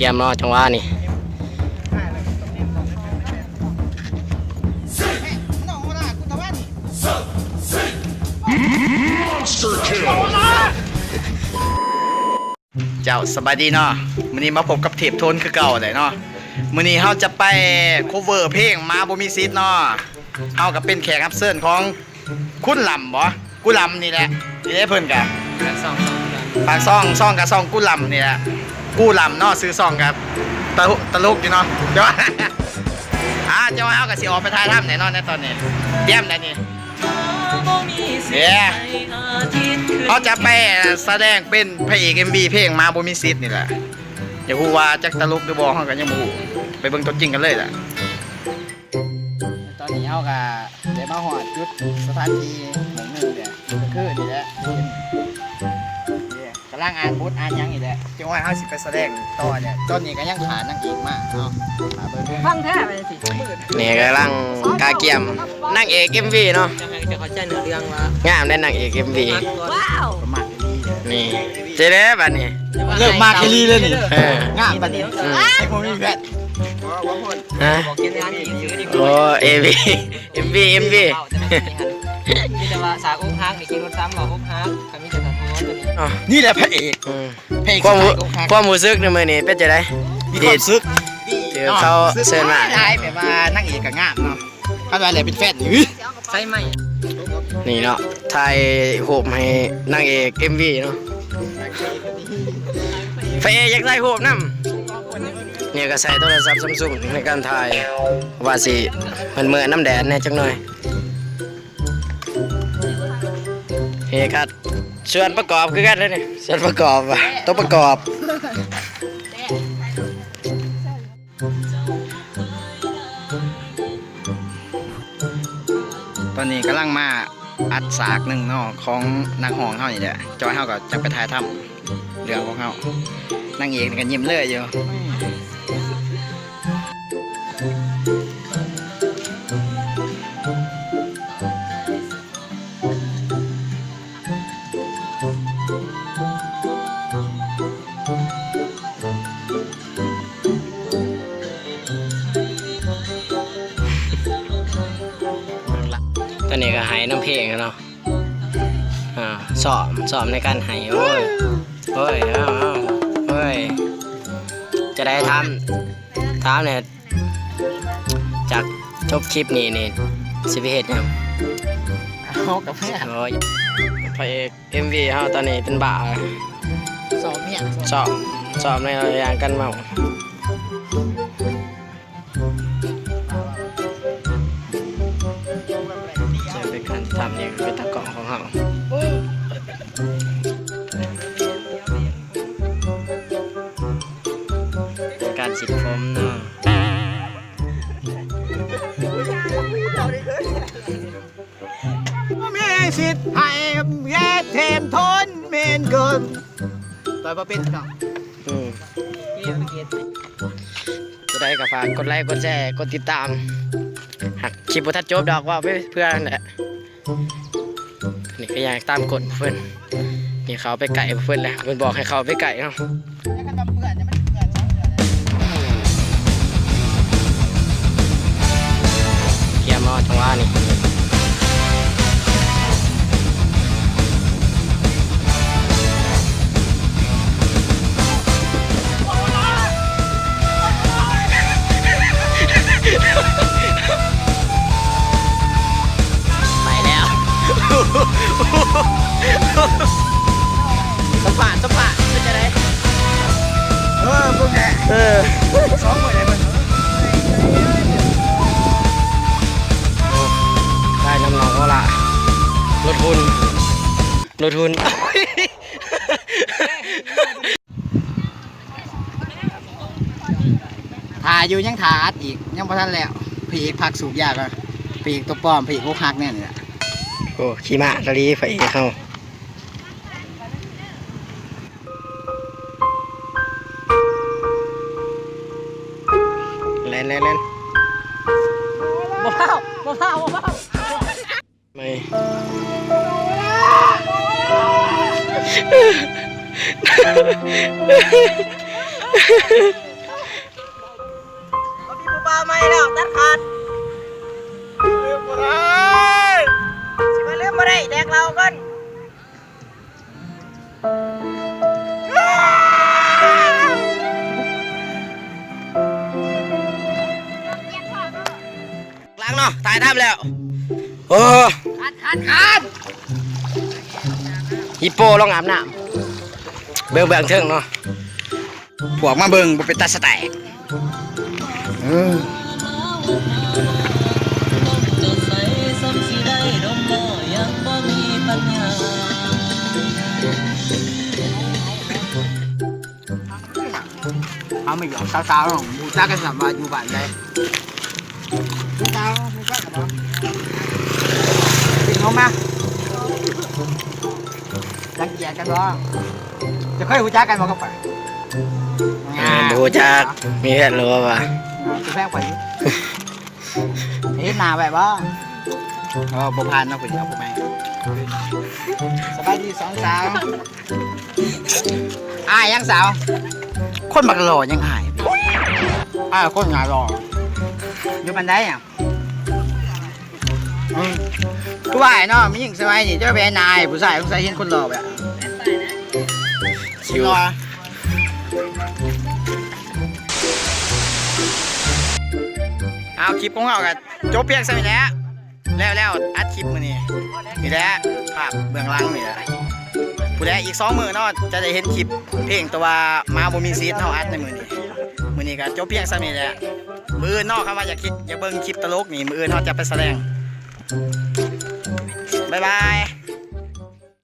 กียมเนาะจังหวะนี่เจ้าสบายดีเนาะมื้อนี้มาพบกับเทปโทนคือเก่าเลยเนาะมื้อนี้เฮาจะไปโคเวอร์เพลงมาบ่มีซิทเนาะเฮาก็เป็นแขกรับเชิญของคุณลำบ่กูลำนี่แหละนี่ได้เพิ่นกะปากซ่องกับซ่องกูลำนี่แหละกูลำเนาะซื้อซ่องครับตลกอยู่เนาะเดี๋ยวเจ้าเฮาก็สิออกไปถ่ายทำแน่นอนในตอนนี้เตรียมได้นี่เขาจะไปแสดงเป็นพระเอก MV เพลงมาบ่มีซิทนี่แหละอย่าพูดว่าจักตลกหรือบ่เฮาก็ยังบ่ฮู้ไปเบิ่งตัวจริงกันเลยล่ะตอนนี้เฮาก็ได้มาฮอดจุดสถานที่หนึ่งเนี่ยก็คือนี่แหละกำลังอ่านบทอ่านหยังอีกแหละจังว่าเฮาสิไปแสดงต่อเนี่ยตอนนี้ก็ยังขาดนางเอกมาเนาะมาเบิ่งฟังแท้ไปสินี่กำลังกาเกียมนางเอก MV เนาะจะเข้าใจเนื้อเรื่องว่างามได้นางเอก MV ว้าวนี่เจ๊เด้บัดนี้เลิกมากอีหลีเลยนี่งามบัดนี้ให้ผมมีแฟนฮะโอ้ MV มีแต่ว่าสาวอกหักมีกินรถซ้ำบอกอกหักใครมีแต่ทางโน้นตัวนี้นี่แหละพระเอกความรู้สึกในมื้อนี้เป็นจังได๋มีความรู้สึกเจอเขาเชิญมาได้แบบว่านางเอกก็งามเนาะถ้าว่าอะไรเป็นแฟนอยู่ใช่ไหมนี่เนาะถ่ายรูปให้นางเอก MV เนาะพระเอกอยากได้รูปนำเนี่ยก็ใส่โทรศัพท์ Samsung ในการถ่ายว่าสิมันเหมือนน้ำแดดแน่จังหน่อยเฮ้ครับส่วนประกอบคือกันเลยนี่ส่วนประกอบต้องประกอบตอนนี้กำลังมาอัดฉากหนึ่งเนาะของนางห้องเฮานี่แหละจอยเฮาก็จะไปถ่ายทำเรื่องของเฮานางเอกนี่ก็ยิ้มเลยอยู่ตอนนี้ก็หายน้ำเพลงเนาะสอบในการหายโอ้ยจะได้ทำเนี่ยจากจบคลิปนี้สิบเหตุยังเอากับแม่โอ้ยพระเอก MV เฮาตอนนี้เป็นบ้าสอบเนี่ยสอบในอย่างกันเมาทำนี่เป็นตะกล่องของเราการฉีดผมเนาะมีสิทธิ์ให้แย่เทมทนเมนเกินต่อยมาเป็นเนาะจะได้กับฝากกดไลค์กดแชร์กดติดตามหักคลิปบุทัดจบดอกว่าเพื่อนแหละนี่ก็อยากตามกดเพื่อนนี่เขาไปไก่เพื่อนแหละเพื่อนบอกให้เขาไปไก่เนาะเกียมเนาะจังหวะนี่สปาเป็นจะไงพวกแกซ้อมหมดเลยมึงได้น้ำหนักเขาละลดทุนถ่ายอยู่ยังถ่ายอัดอีกยังพอทันแล้วผีอีกพักสูบยากอ่ะผีอีกตัวปลอมผีอีกพวกฮักเนี่ยนี่โอ้ขี้ม้าตะลีไฟเข้าเล่นบ่เผาไม่ ว่าไม่แล้วตัดขาด ลืมบ่ได้ สิมาลืมบ่ได้แดกเรากัน ล้างเนาะถ่ายทำแล้วโอ้ ขาด ฮิปโปลองอาบน้ำเบิ่งเทิงเนาะ พวกมาเบิ่งบ่เป็นตาสแตก เอาไม่หยอกสาวๆหรอกบูจ้ากันสามวันอยู่บ้านได้สาวๆไม่ใช่หรอปิดห้องมาจักเกียร์กันบ่จะค่อยบูจ้ากันบ่ก็ไป ดูจักมีแค่รู้ป่ะ จะแพงไปนี่นาแบบว่า บ่ผ่านเนาะผู้เดียวบ่แม่ง สบายดีสองสาวอ้ายยังสาว คนบักหล่อยังหาย อ้ายคนงานรออยู่บันไดอ่ะ กูว่าไอ้เนาะมีหญิงสมัยนี่จะไปเป็นนายผู้ชายผู้ชายเห็นคนหล่อแบบ ชิว เอาคลิปของเรากันจบเพียงเท่านี้แล้วอัดคลิปมื้อนี้นี่แหละภาพเบื้องหลังนี่แหละผู้ใดอีก2มื้อเนาะจะได้เห็นคลิปเพลงตัวว่ามาบ่มีซีดเฮาอัดในมื้อนี้ก็จบเพียงเท่านี้แหละมื้ออื่นเนาะคำว่าอยากเบิ่งคลิปตลกนี่มื้ออื่นเฮาจะไปแสดงบ๊ายบาย